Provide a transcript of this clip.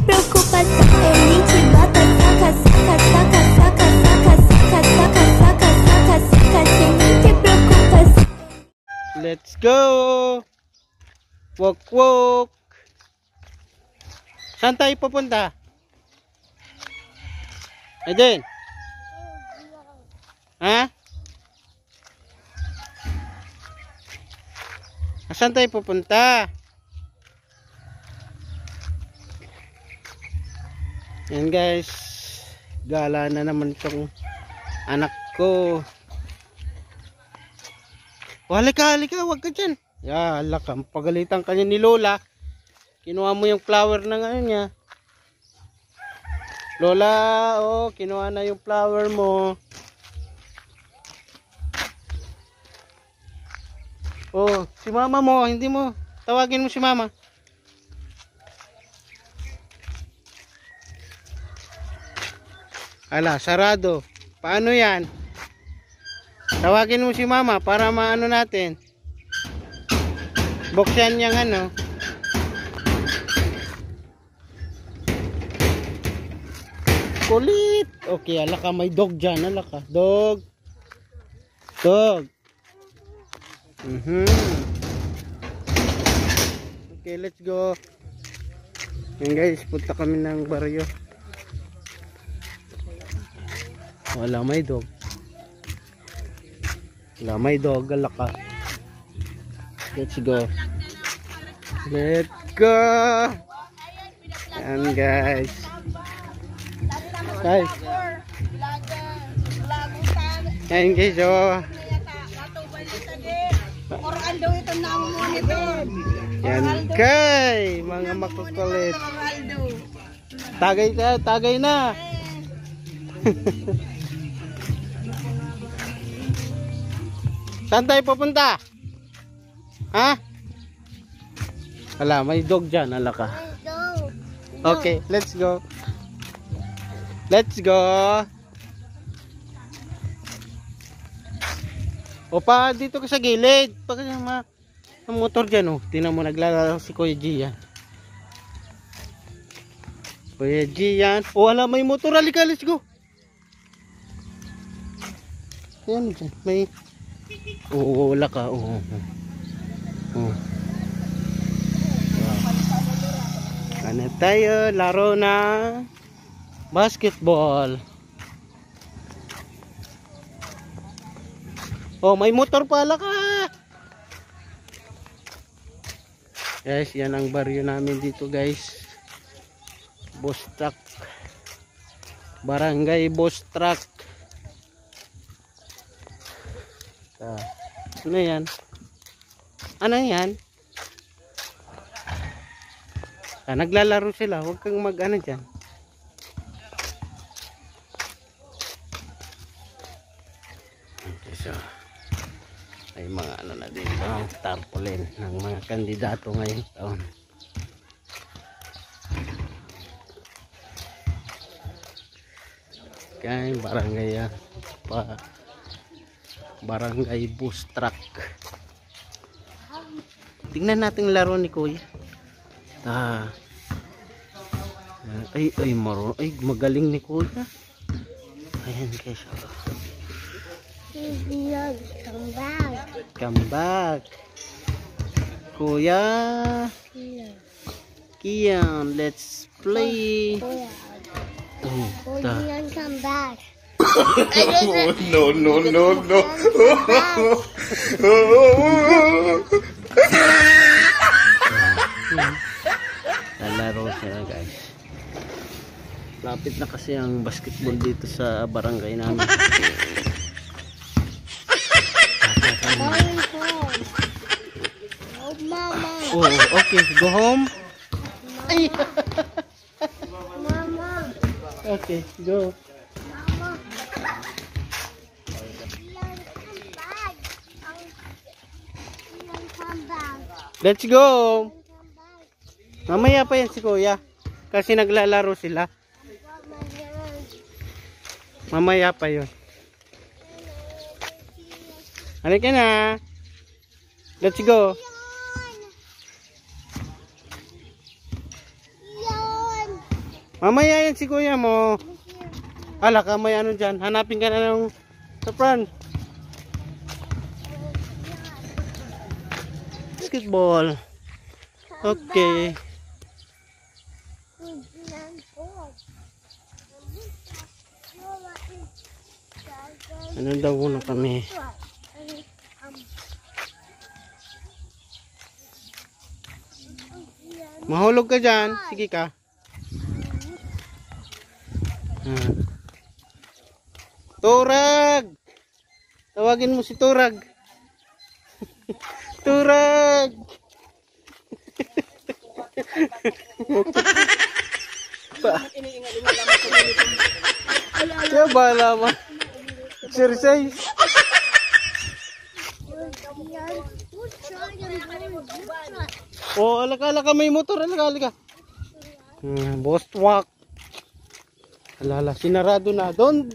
preocupas, eu nem te boto, saca, saca, saca, saca, saca, saca, saca, saca, saca, saca, cê nem te preocupas. Let's go! Walk, walk! Saan tayo pupunta? Aiden? Ha? Saan tayo pupunta? Yan guys, gala na naman itong anak ko. Halika, halika, wag ka dyan. Yala ka, pagalitan ka niya ni Lola. Kinuha mo yung flower ng ano niya. Lola, oh, kinuha na yung flower mo. Oh, si mama mo, hindi mo. Tawagin mo si mama. Ala, sarado. Paano yan? Tawagin mo si mama para maano natin. Buksan niyang ano. Kulit. Okay, ala ka, may dog dyan. Ala ka, dog. Dog. Okay, let's go. Yan guys, punta kami ng baryo. Wala may dog. Wala may dog, alaka. Let's go. Let's go. Yan guys. Guys. Yan guys, oh. Yan kay mga makukulit. Tagay ka, tagay na. Saan tayo pupunta? Ha? Wala, may dog dyan, ala ka. Okay, let's go. Let's go. Opa, dito ka sa gilid. Pag ang motor dyan, oh. Tingnan mo, naglalaro si Kuya G yan. Kuya G yan. Oh, wala, may motor. Halika, let's go. Yan dyan, may... Oo, wala ka. Oo. Oo. Ano tayo? Laro na basketball. Oh, may motor pala ka. Guys, yan ang baryo namin dito guys. Bostrak. Barangay Bostrak. Ano yan? Ano yan? Naglalaro sila. Huwag kang mag-ano dyan. Okay, so may mga ano na din ang tarpaulin ng mga kandidato ngayong taon. Kaya barangay Barangay Bostrak. Tingnan natin laro ni Kuya. Ay magaling ni Kuya. Ayan guys. Come back. Come back. Kuya. Kian, let's play. Kian, come back. No, no, no, no. Lalaro sila guys. Lapit na kasi ang basketball dito sa barangay namin. Oh, okay, go home. Ay. Mama. Okay, go. Mama. Come back. Let's go. Mamaya pa yan si Kuya. Kasi naglalaro sila. Mamaya pa yun. Halika na. Let's go. Yon. Mamaya yan si kuya mo. Ala ka may ano dyan. Hanapin ka na ng sopran. Basketball. Okay. Ano daw muna kami? Mahulog ka dyan. Sige ka. Turag! Tawagin mo si Turag. Turag! Kaya ba naman? Exercise. Oh, alaka may motor, alaka. Boss walk. Alala, sinarado na. Doon